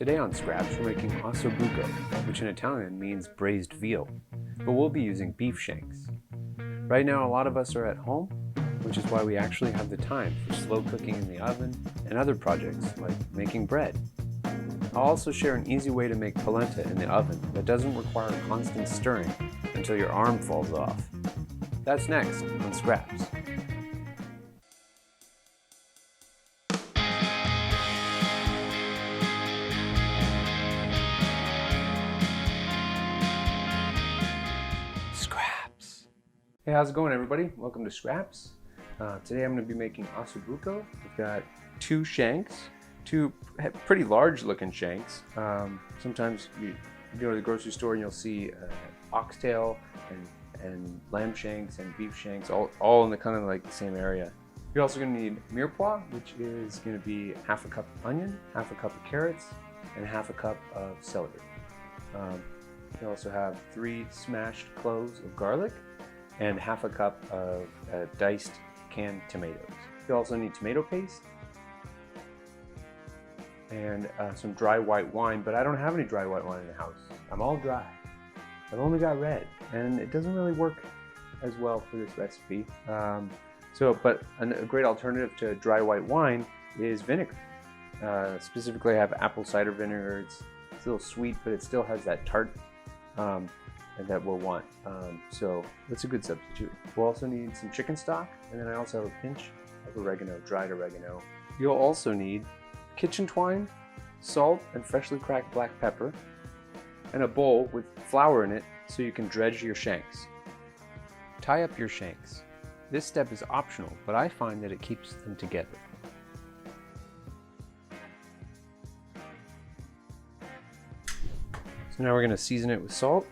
Today on Scraps we're making Osso Buco, which in Italian means braised veal, but we'll be using beef shanks. Right now a lot of us are at home, which is why we actually have the time for slow cooking in the oven and other projects like making bread. I'll also share an easy way to make polenta in the oven that doesn't require constant stirring until your arm falls off. That's next on Scraps. Scraps. Hey, how's it going everybody? Welcome to Scraps. Today I'm going to be making Osso Buco. We've got two shanks, two pretty large looking shanks. Sometimes you go to the grocery store and you'll see oxtail and lamb shanks and beef shanks all in the kind of like the same area. You're also going to need mirepoix, which is going to be half a cup of onion, half a cup of carrots, and half a cup of celery. You also have 3 smashed cloves of garlic and half a cup of diced canned tomatoes. You also need tomato paste and some dry white wine, but I don't have any dry white wine in the house. I'm all dry. I've only got red, and it doesn't really work as well for this recipe. But a great alternative to dry white wine is vinegar. Specifically, I have apple cider vinegar. It's a little sweet, but it still has that tart that we'll want. So that's a good substitute. We'll also need some chicken stock, and then I also have a pinch of oregano, dried oregano. You'll also need kitchen twine, salt, and freshly cracked black pepper, and a bowl with flour in it so you can dredge your shanks. Tie up your shanks. This step is optional, but I find that it keeps them together. So now we're going to season it with salt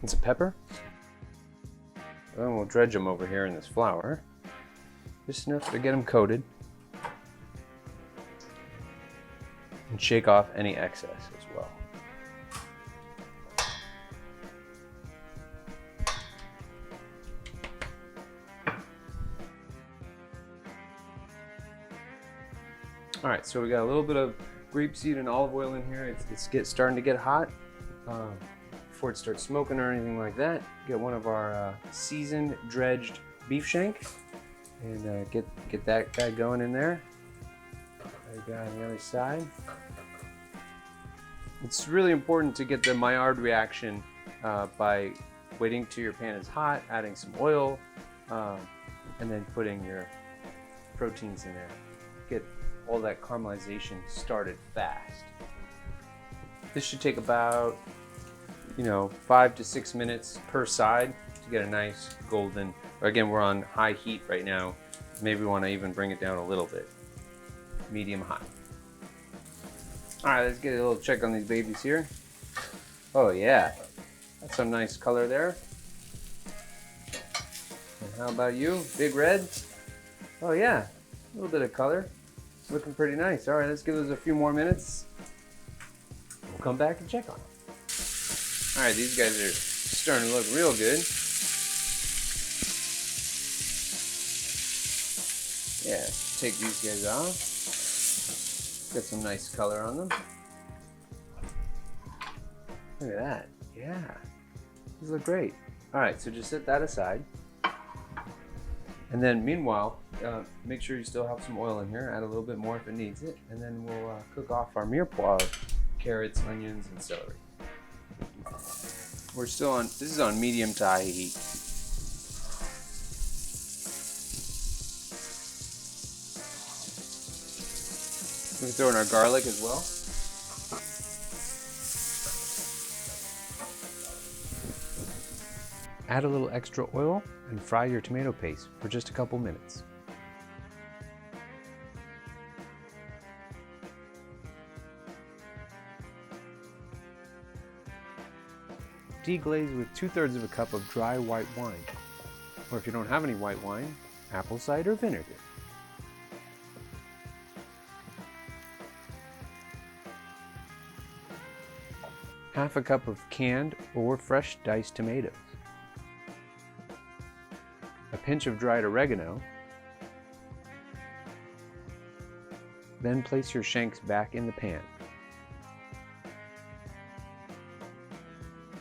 and some pepper. Then we'll dredge them over here in this flour, just enough to get them coated, and shake off any excess as well. All right, so we got a little bit of grapeseed and olive oil in here. It's starting to get hot. Before it starts smoking or anything like that, get one of our seasoned dredged beef shank and get that guy going in there. There we go on the other side. It's really important to get the Maillard reaction by waiting till your pan is hot, adding some oil, and then putting your proteins in there. Get all that caramelization started fast. This should take about 5 to 6 minutes per side to get a nice golden. Again, we're on high heat right now. Maybe we want to even bring it down a little bit. Medium high. All right, let's get a little check on these babies here. Oh yeah, that's some nice color there. And how about you? Big red? Oh yeah, a little bit of color. Looking pretty nice. All right, let's give those a few more minutes. We'll come back and check on them. All right, these guys are starting to look real good. Yeah, take these guys off. Got some nice color on them. Look at that. Yeah, these look great. All right, so just set that aside. And then meanwhile, make sure you still have some oil in here. Add a little bit more if it needs it. And then we'll cook off our mirepoix of carrots, onions, and celery. We're still on, this is on medium to high heat. We can throw in our garlic as well. Add a little extra oil and fry your tomato paste for just a couple minutes. Deglaze with 2/3 of a cup of dry white wine. Or if you don't have any white wine, apple cider vinegar. Half a cup of canned or fresh diced tomatoes. A pinch of dried oregano, Then place your shanks back in the pan.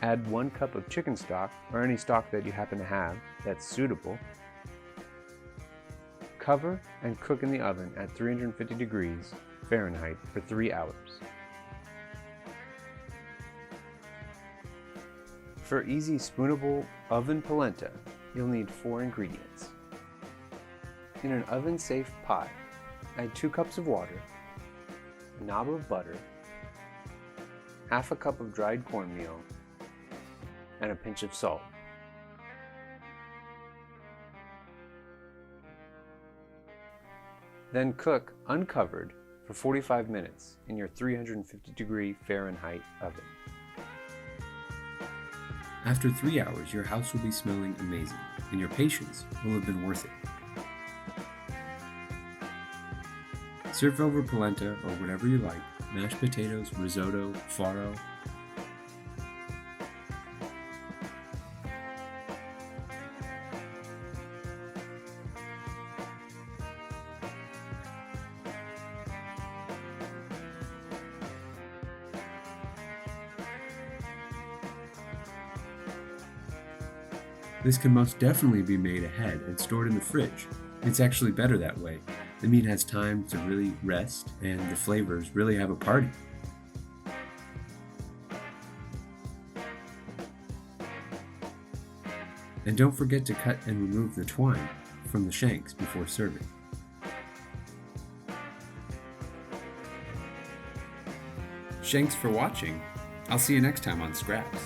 Add 1 cup of chicken stock, or any stock that you happen to have that's suitable. Cover and cook in the oven at 350 degrees Fahrenheit for 3 hours. For easy spoonable oven polenta, you'll need 4 ingredients. In an oven-safe pot, add 2 cups of water, a knob of butter, half a cup of dried cornmeal, and a pinch of salt. Then cook uncovered for 45 minutes in your 350 degree Fahrenheit oven. After 3 hours, your house will be smelling amazing, and your patience will have been worth it. Serve over polenta or whatever you like, mashed potatoes, risotto, farro. This can most definitely be made ahead and stored in the fridge. It's actually better that way. The meat has time to really rest and the flavors really have a party. And don't forget to cut and remove the twine from the shanks before serving. Thanks for watching. I'll see you next time on Scraps.